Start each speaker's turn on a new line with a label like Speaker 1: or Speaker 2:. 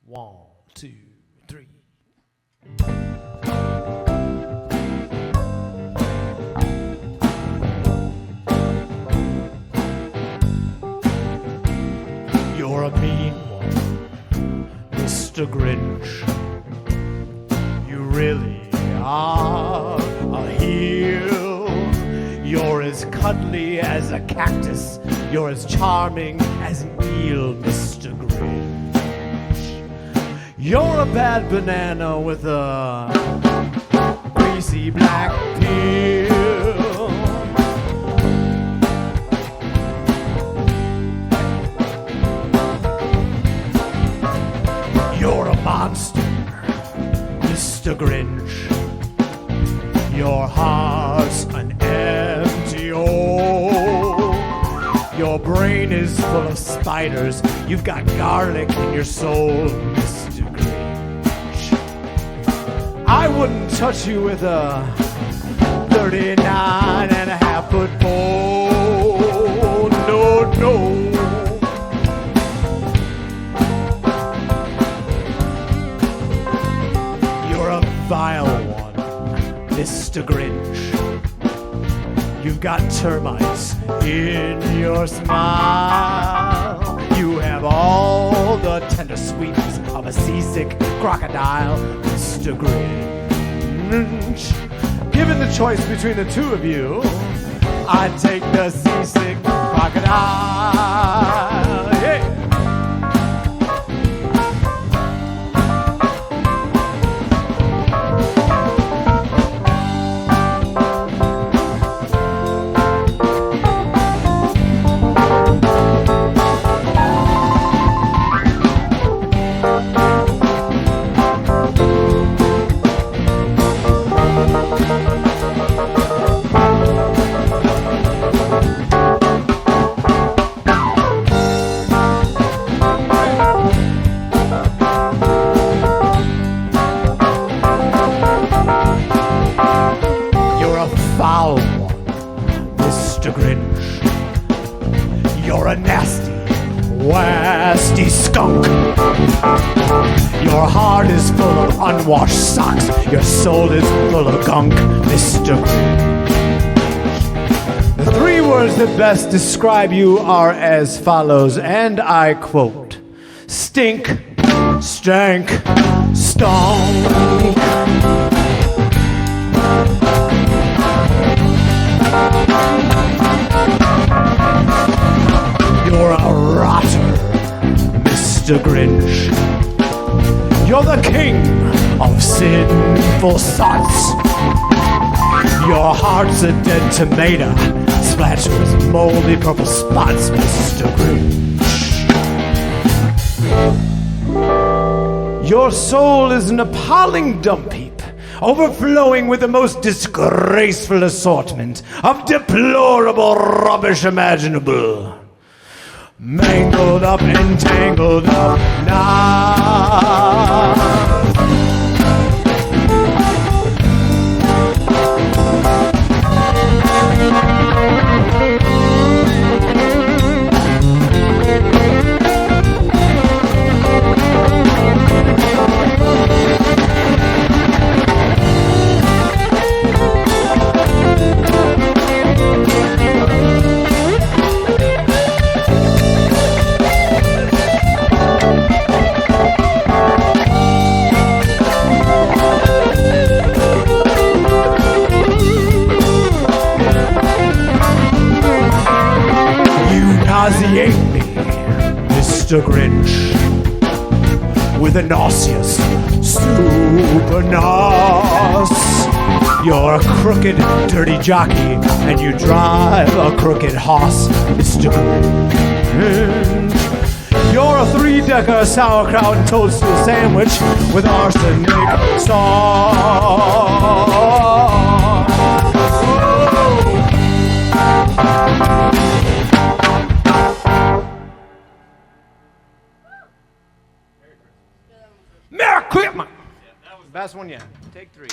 Speaker 1: 1, 2, 3. You're a mean one, Mr. Grinch. You really are a heel. You're as cuddly as a cactus. You're as charming as an eel, Mr. Grinch. You're a bad banana with a greasy black peel. You're a monster, Mr. Grinch. Your heart's an empty hole. Your brain is full of spiders. You've got garlic in your soul, Mr. Grinch. I wouldn't touch you with a 39.5-foot pole. No, no. You're a vile one, Mr. Grinch. You've got termites in your smile. You have all the tender sweetness of a seasick crocodile, Mr. Grinch. Given the choice between the two of you, I'd take the seasick crocodile. Yeah. Foul one, Mr. Grinch. You're a nasty, wasty skunk. Your heart is full of unwashed socks. Your soul is full of gunk, Mr. Grinch. The 3 words that best describe you are as follows, and I quote: stink, stank, stunk. You're a rotter, Mr. Grinch. You're the king of sinful sots. Your heart's a dead tomato, splashed with moldy purple spots, Mr. Grinch. Your soul is an appalling dump heap, overflowing with the most disgraceful assortment of deplorable rubbish imaginable. Mangled up and tangled up now. Nauseate me, Mr. Grinch, with a nauseous super nos. You're a crooked, dirty jockey, and you drive a crooked horse, Mr. Grinch. You're a 3-decker sauerkraut and toadstool sandwich with arsenic sauce. Merry Christmas! Best one yet. Take 3.